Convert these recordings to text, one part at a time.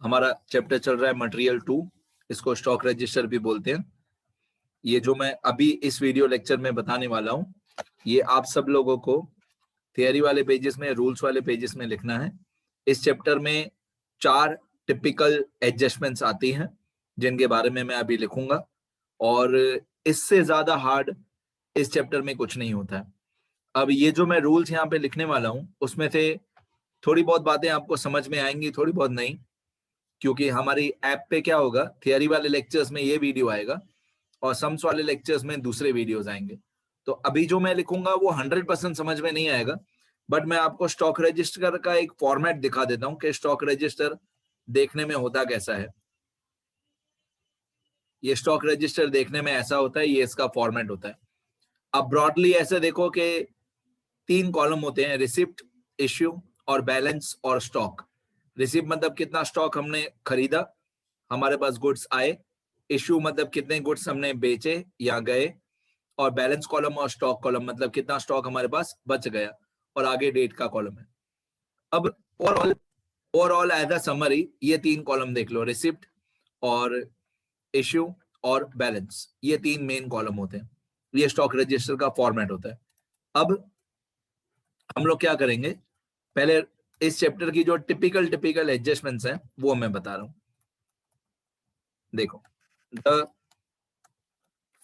हमारा चैप्टर चल रहा है मटेरियल 2, इसको स्टॉक रजिस्टर भी बोलते हैं। ये जो मैं अभी इस वीडियो लेक्चर में बताने वाला हूँ, ये आप सब लोगों को थियरी वाले पेजेस में, रूल्स वाले पेजेस में लिखना है। इस चैप्टर में 4 टिपिकल एडजस्टमेंट्स आती हैं जिनके बारे में मैं अभी लिखूंगा, और इससे ज्यादा हार्ड इस चैप्टर में कुछ नहीं होता है। अब ये जो मैं रूल्स यहाँ पे लिखने वाला हूँ, उसमें से थोड़ी बहुत बातें आपको समझ में आएंगी, थोड़ी बहुत नहीं, क्योंकि हमारी ऐप पे क्या होगा, थियरी वाले लेक्चर्स में ये वीडियो आएगा और सम्स वाले लेक्चर्स में दूसरे वीडियोस आएंगे। तो अभी जो मैं लिखूंगा वो 100% समझ में नहीं आएगा, बट मैं आपको स्टॉक रजिस्टर का एक फॉर्मेट दिखा देता हूं कि स्टॉक रजिस्टर देखने में होता कैसा है। ये स्टॉक रजिस्टर देखने में ऐसा होता है, ये इसका फॉर्मेट होता है। अब ब्रॉडली ऐसे देखो कि 3 कॉलम होते हैं, रिसिप्ट, इश्यू और बैलेंस और स्टॉक। रिसिप्ट मतलब कितना स्टॉक हमने खरीदा, हमारे पास गुड्स आए। इश्यू मतलब कितने गुड्स हमने बेचे या गए, और बैलेंस कॉलम और स्टॉक कॉलम मतलब कितना स्टॉक हमारे पास बच गया, और आगे डेट का कॉलम है। अब ओवरऑल एज अ समरी ये 3 कॉलम देख लो, रिसिप्ट और इश्यू और बैलेंस, ये 3 मेन कॉलम होते हैं। ये स्टॉक रजिस्टर का फॉर्मेट होता है। अब हम लोग क्या करेंगे, पहले इस चैप्टर की जो टिपिकल एडजस्टमेंट्स हैं वो मैं बता रहा हूं। देखो, the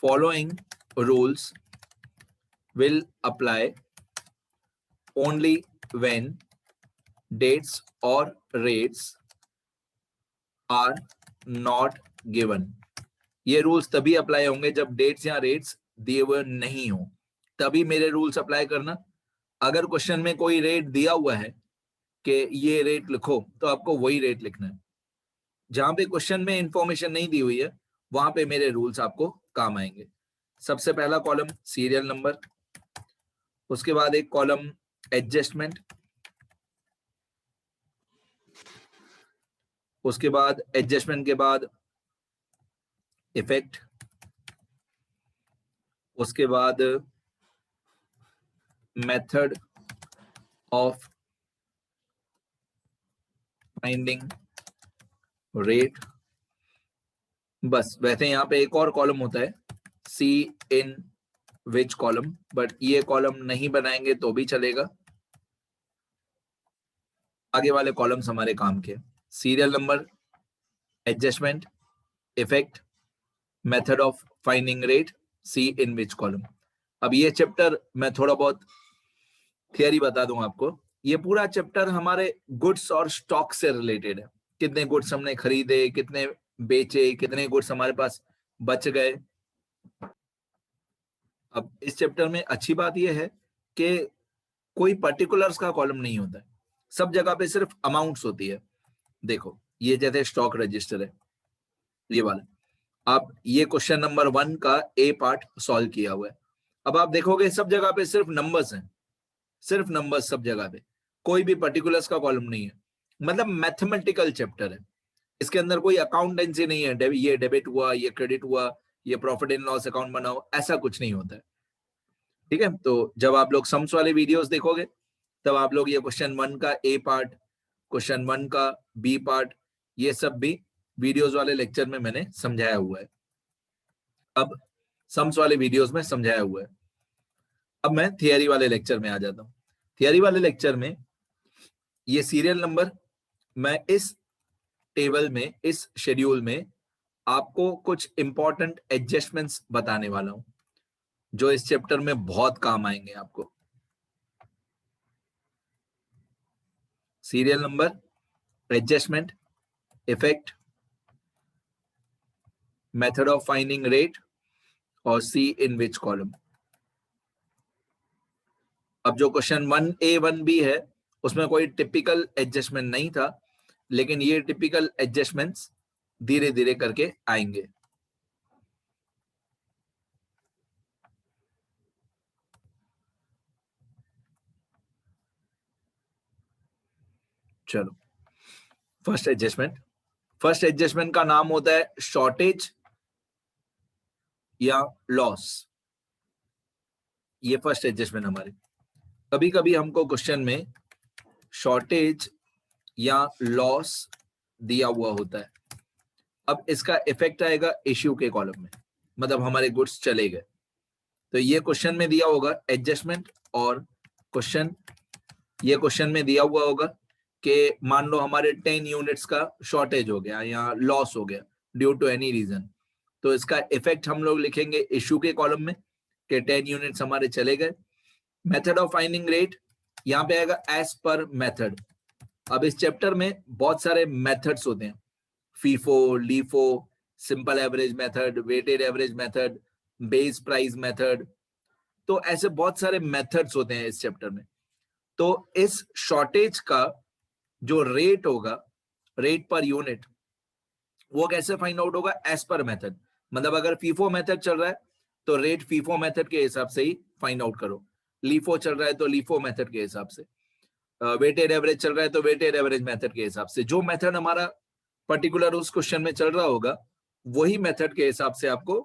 following rules will apply only when dates or rates are not given। ये रूल्स तभी अप्लाई होंगे जब डेट्स या रेट्स दिए हुए नहीं हो, तभी मेरे रूल्स अप्लाई करना। अगर क्वेश्चन में कोई रेट दिया हुआ है कि ये रेट लिखो, तो आपको वही रेट लिखना है। जहां पे क्वेश्चन में इंफॉर्मेशन नहीं दी हुई है, वहां पे मेरे रूल्स आपको काम आएंगे। सबसे पहला कॉलम सीरियल नंबर, उसके बाद एक कॉलम एडजस्टमेंट, उसके बाद एडजस्टमेंट के बाद इफेक्ट, उसके बाद मेथड ऑफ फाइंडिंग रेट। बस, वैसे यहाँ पे एक और कॉलम होता है, सी इन विच कॉलम, बट ये कॉलम नहीं बनाएंगे तो भी चलेगा। आगे वाले कॉलम्स हमारे काम के, serial number, adjustment, effect, method of finding rate, see in which column. अब ये चैप्टर मैं थोड़ा बहुत थियरी बता दूं आपको। ये पूरा चैप्टर हमारे गुड्स और स्टॉक से रिलेटेड है। कितने गुड्स हमने खरीदे, कितने बेचे, कितने गुड्स हमारे पास बच गए। अब इस चैप्टर में अच्छी बात यह है कि कोई पर्टिकुलर्स का कॉलम नहीं होता है, सब जगह पे सिर्फ अमाउंट्स होती है। देखो, ये जैसे स्टॉक रजिस्टर है, ये वाला, आप ये क्वेश्चन नंबर 1 का ए पार्ट सॉल्व किया हुआ है। अब आप देखोगे सब जगह पे सिर्फ नंबर्स हैं, सिर्फ नंबर्स सब जगह पे, कोई भी पर्टिकुलर्स का कॉलम नहीं है। मतलब मैथमेटिकल चैप्टर है, इसके अंदर कोई अकाउंटेंसी नहीं है, ये डेबिट हुआ, ये क्रेडिट हुआ, ये प्रॉफिट इन लॉस अकाउंट बनाओ, ऐसा कुछ नहीं होता है। ठीक है, तो जब आप लोग सम्स वाले वीडियोस देखोगे, तब आप लोग ये क्वेश्चन 1 का ए पार्ट, क्वेश्चन 1 का बी पार्ट, ये सब भी वीडियोस वाले लेक्चर में मैंने समझाया हुआ है। अब सम्स वाले वीडियोस में समझाया हुआ है। अब मैं थियरी वाले लेक्चर में आ जाता हूँ। थियरी वाले लेक्चर में ये सीरियल नंबर, मैं इस टेबल में, इस शेड्यूल में आपको कुछ इंपॉर्टेंट एडजस्टमेंट्स बताने वाला हूं, जो इस चैप्टर में बहुत काम आएंगे आपको। Serial number, adjustment, effect, method of finding rate और सी इन विच कॉलम। अब जो क्वेश्चन 1A 1B है, उसमें कोई टिपिकल एडजस्टमेंट नहीं था, लेकिन ये टिपिकल एडजस्टमेंट्स धीरे धीरे करके आएंगे। चलो, फर्स्ट एडजस्टमेंट का नाम होता है शॉर्टेज या लॉस। ये फर्स्ट एडजस्टमेंट हमारे, कभी कभी हमको क्वेश्चन में शॉर्टेज या लॉस दिया हुआ होता है। अब इसका इफेक्ट आएगा इश्यू के कॉलम में, मतलब हमारे गुड्स चले गए। तो ये क्वेश्चन में दिया होगा एडजस्टमेंट, और क्वेश्चन ये क्वेश्चन में दिया हुआ होगा कि मान लो हमारे 10 यूनिट्स का शॉर्टेज हो गया या लॉस हो गया ड्यू टू एनी रीजन, तो इसका इफेक्ट हम लोग लिखेंगे इश्यू के कॉलम में कि 10 यूनिट्स हमारे चले गए। मेथड ऑफ फाइंडिंग रेट यहाँ पे आएगा एज पर मेथड। अब इस चैप्टर में बहुत सारे मेथड्स होते हैं, FIFO, LIFO, simple average method, weighted average method, base price method, तो ऐसे बहुत सारे मेथड्स होते हैं इस चैप्टर में। तो इस शॉर्टेज का जो रेट होगा, रेट पर यूनिट, वो कैसे फाइंड आउट होगा? As per method. मतलब अगर फीफो मेथड चल रहा है तो रेट फीफो मेथड के हिसाब से ही फाइंड आउट करो, लीफो चल रहा है तो लीफो मेथड के हिसाब से, वेटेड एवरेज चल रहा है तो वेटेड एवरेज मेथड के हिसाब से, जो मेथड हमारा पर्टिकुलर उस क्वेश्चन में चल रहा होगा वही मेथड के हिसाब से आपको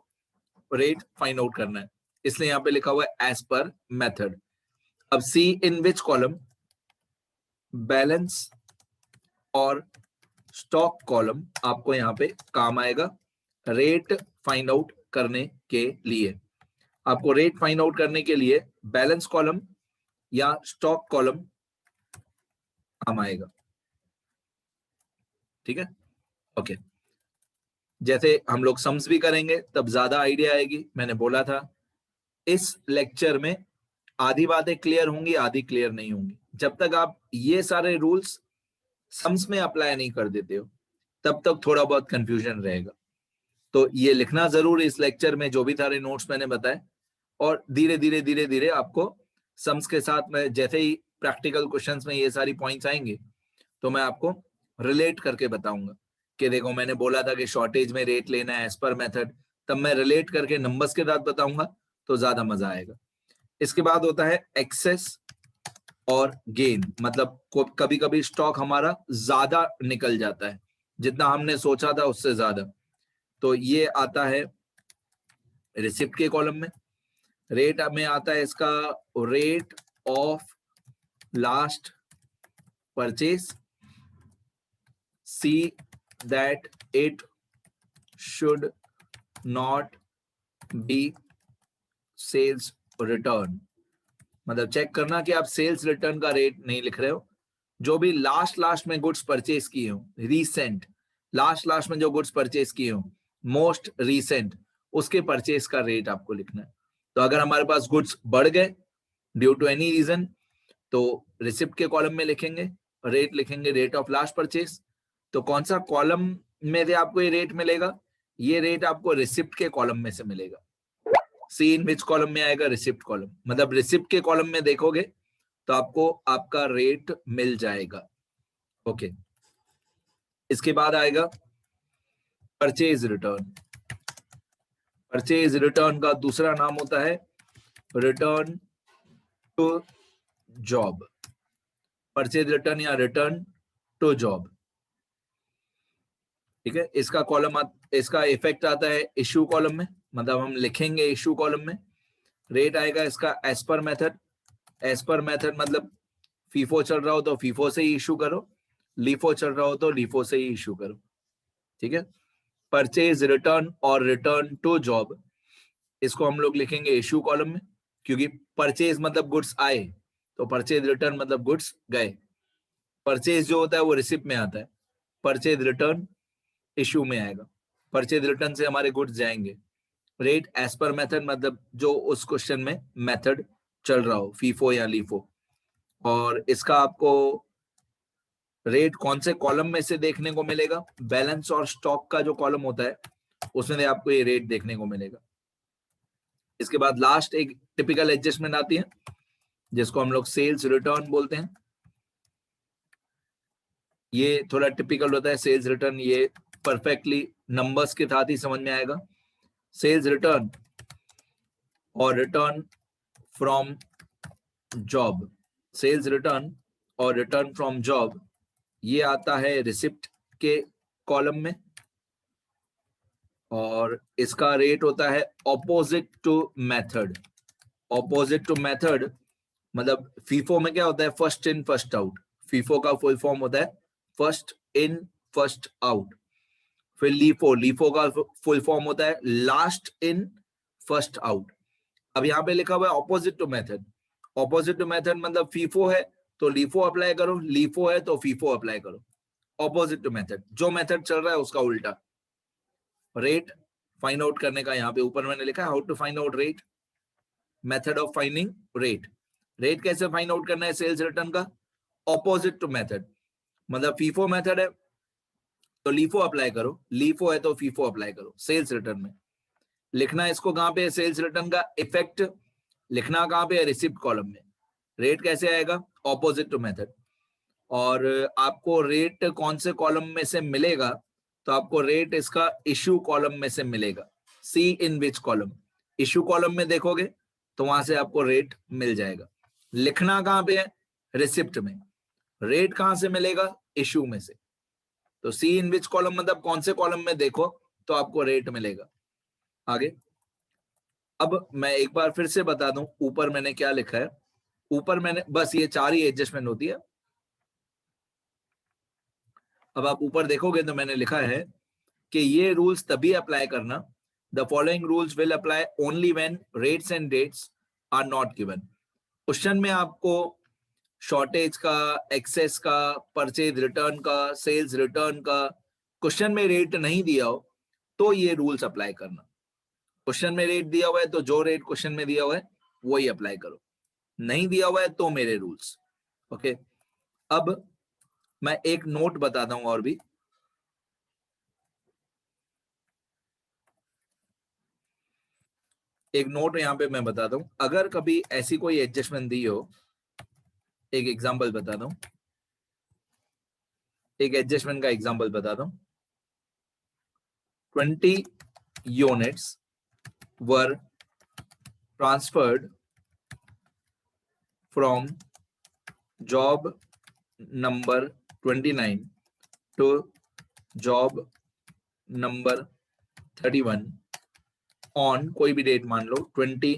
रेट फाइंड आउट करना है। इसलिए यहाँ पे लिखा हुआ है एज पर मेथड। अब see in which column balance और स्टॉक कॉलम आपको यहाँ पे काम आएगा रेट फाइंड आउट करने के लिए। आपको रेट फाइंड आउट करने के लिए बैलेंस कॉलम या स्टॉक कॉलम काम आएगा। ठीक है, ओके। जैसे हम लोग सम्स भी करेंगे तब ज्यादा आइडिया आएगी। मैंने बोला था इस लेक्चर में आधी बातें क्लियर होंगी, आधी क्लियर नहीं होंगी। जब तक आप ये सारे रूल्स सम्स में अप्लाई नहीं कर देते हो तब तक थोड़ा बहुत कंफ्यूजन रहेगा। तो ये लिखना जरूर इस लेक्चर में जो भी सारे नोट्स मैंने बताए, और धीरे धीरे आपको सम्स के साथ में जैसे ही प्रैक्टिकल क्वेश्चंस में ये सारी पॉइंट्स आएंगे तो मैं आपको रिलेट करके बताऊंगा कि देखो मैंने बोला था कि शॉर्टेज में रेट लेना है एज पर मेथड, तब मैं रिलेट करके नंबर्स के साथ बताऊंगा तो ज्यादा मजा आएगा। इसके बाद होता है एक्सेस और गेन, मतलब कभी कभी स्टॉक हमारा ज्यादा निकल जाता है, जितना हमने सोचा था उससे ज्यादा, तो ये आता है रिसिप्ट के कॉलम में। रेट में आता है इसका rate of last purchase, see that it should not be sales return, मतलब चेक करना कि आप सेल्स रिटर्न का रेट नहीं लिख रहे हो। जो भी लास्ट में गुड्स परचेज किए हो, रीसेंट लास्ट में जो गुड्स परचेज किए हो, मोस्ट रीसेंट, उसके परचेज का रेट आपको लिखना है। तो अगर हमारे पास गुड्स बढ़ गए ड्यू टू एनी रीजन तो रिसिप्ट के कॉलम में लिखेंगे, रेट लिखेंगे रेट ऑफ लास्ट परचेज। तो कौन सा कॉलम में से आपको ये रेट मिलेगा? ये रेट आपको रिसिप्ट के कॉलम में से मिलेगा। सी इन विच कॉलम में आएगा? रिसिप्ट कॉलम, मतलब रिसिप्ट के कॉलम में देखोगे तो आपको आपका रेट मिल जाएगा। ओके, इसके बाद आएगा परचेज रिटर्न। परचेज रिटर्न का दूसरा नाम होता है return to job, purchase return या रिटर्न टू जॉब। ठीक है, इसका कॉलम इसका इफेक्ट आता है इश्यू कॉलम में, मतलब हम लिखेंगे इश्यू कॉलम में। रेट आएगा इसका as per method. As per method मतलब फीफो चल रहा हो तो फीफो से ही इशू करो, लीफो चल रहा हो तो लीफो से ही इशू करो। ठीक है, परचेज रिटर्न और रिटर्न टू जॉब, इसको हम लोग लिखेंगे इशू कॉलम में, क्योंकि परचेज मतलब गुड्स आए तो परचेज रिटर्न मतलब गुड्स गए। परचेज जो होता है वो रिसिप्ट में आता है, परचेज रिटर्न इशू में आएगा। परचेज रिटर्न से हमारे गुड्स जाएंगे। रेट एज पर मेथड मतलब जो उस क्वेश्चन में मेथड चल रहा हो, फीफो या लीफो। और इसका आपको रेट कौन से कॉलम में से देखने को मिलेगा? बैलेंस और स्टॉक का जो कॉलम होता है उसमें आपको ये रेट देखने को मिलेगा। इसके बाद लास्ट एक टिपिकल एडजस्टमेंट आती है जिसको हम लोग सेल्स रिटर्न बोलते हैं। ये थोड़ा टिपिकल होता है सेल्स रिटर्न, ये परफेक्टली नंबर्स के साथ ही समझ में आएगा। सेल्स रिटर्न और return from job, sales return और रिटर्न फ्रॉम जॉब, ये आता है रिसिप्ट के कॉलम में, और इसका रेट होता है opposite to method. Opposite to method मतलब फीफो में क्या होता है? First in first out. FIFO का फुल फॉर्म होता है फर्स्ट इन फर्स्ट आउट। फिर लीफो, लीफो का फुल फॉर्म होता है लास्ट इन फर्स्ट आउट। अब यहाँ पे लिखा हुआ है opposite to method. Opposite to method मतलब फीफो है तो लीफो अप्लाई करो, लीफो है तो फीफो अप्लाई करो। ऑपोजिट टू मेथड, जो मेथड चल रहा है उसका उल्टा। रेट फाइंड आउट करने का, यहाँ पे ऊपर मैंने लिखा है how to find out rate, method of finding rate. Rate कैसे फाइंड आउट करना है सेल्स रिटर्न का? ऑपोजिट टू मेथड, मतलब फीफो मेथड है तो लीफो अप्लाई करो, लीफो है तो फीफो अप्लाई करो सेल्स रिटर्न में। लिखना इसको कहां पे? सेल्स रिटर्न का इफेक्ट लिखना कहां पे है? रिसिप्ट कॉलम में। रेट कैसे आएगा? Opposite to method. और आपको रेट कौन से कॉलम में से मिलेगा? तो आपको रेट इसका इश्यू कॉलम में से मिलेगा। सी in which column? Issue column में देखोगे तो वहां से आपको रेट मिल जाएगा। लिखना कहां पे है? रिसिप्ट में। रेट कहां से मिलेगा? इश्यू में से। तो सी इन विच कॉलम मतलब कौन से कॉलम में देखो तो आपको रेट मिलेगा। आगे अब मैं एक बार फिर से बता दूं ऊपर मैंने क्या लिखा है। ऊपर मैंने बस ये 4 ही एडजस्टमेंट होती है। अब आप ऊपर देखोगे तो मैंने लिखा है कि ये रूल्स तभी अप्लाई करना, the following rules will apply only when rates and dates are not given. Question में आपको शॉर्टेज का, एक्सेस का, परचेज रिटर्न का, सेल्स रिटर्न का क्वेश्चन में रेट नहीं दिया हो तो ये रूल्स अप्लाई करना। क्वेश्चन में रेट दिया हुआ है तो जो रेट क्वेश्चन में दिया हुआ है वही अप्लाई करो, नहीं दिया हुआ है तो मेरे रूल्स। ओके, अब मैं एक नोट बताता हूं और भी। एक नोट यहां पे मैं बताता हूं, अगर कभी ऐसी कोई एडजस्टमेंट दी हो, एक एग्जांपल बताता हूं, एक एडजस्टमेंट का एग्जांपल बताता हूं। 20 units were transferred from job number 29 to job number 31 on कोई भी डेट मान लो 20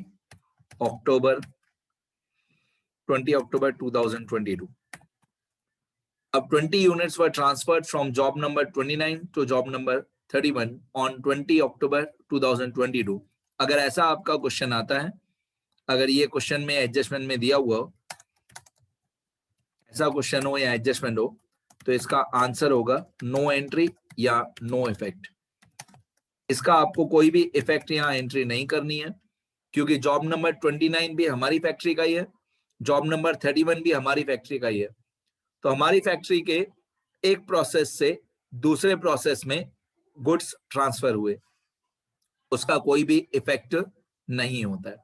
अक्टूबर 2022। अब 20 units were transferred from job number 29 to job number 31 on 20 अक्टूबर 2022। अगर ऐसा आपका क्वेश्चन आता है, अगर ये क्वेश्चन में एडजस्टमेंट में दिया हुआ हो, ऐसा क्वेश्चन हो या एडजस्टमेंट हो, तो इसका आंसर होगा नो एंट्री या नो इफेक्ट। इसका आपको कोई भी इफेक्ट यहाँ एंट्री नहीं करनी है, क्योंकि जॉब नंबर 29 भी हमारी फैक्ट्री का ही है, जॉब नंबर 31 भी हमारी फैक्ट्री का ही है। तो हमारी फैक्ट्री के एक प्रोसेस से दूसरे प्रोसेस में गुड्स ट्रांसफर हुए, उसका कोई भी इफेक्ट नहीं होता है।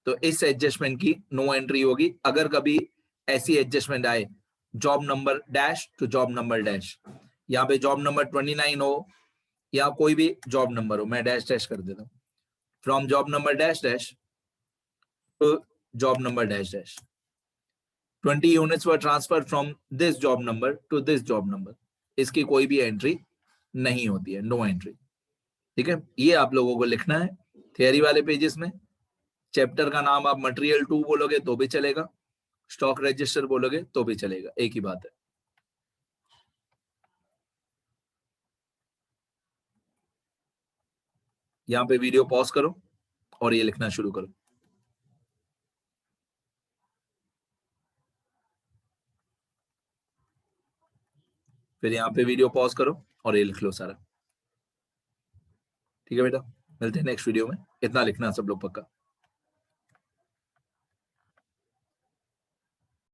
तो इस एडजस्टमेंट की नो एंट्री होगी। अगर कभी ऐसी एडजस्टमेंट आए job number dash to job number dash, यहाँ पे जॉब नंबर 29 हो या कोई भी जॉब नंबर हो, मैं डैश डैश कर देता हूँ, from job number dash dash to job number dash dash, 20 units were transferred from this job number to this job number, इसकी कोई भी एंट्री नहीं होती है, नो एंट्री। ठीक है, ये आप लोगों को लिखना है थियरी वाले पेजेस में। चैप्टर का नाम आप मटेरियल 2 बोलोगे तो भी चलेगा, स्टॉक रजिस्टर बोलोगे तो भी चलेगा, एक ही बात है। यहाँ पे वीडियो पॉज करो और ये लिखना शुरू करो। फिर यहाँ पे वीडियो पॉज करो और ये लिख लो सारा। ठीक है बेटा, मिलते हैं नेक्स्ट वीडियो में। इतना लिखना सब लोग पक्का।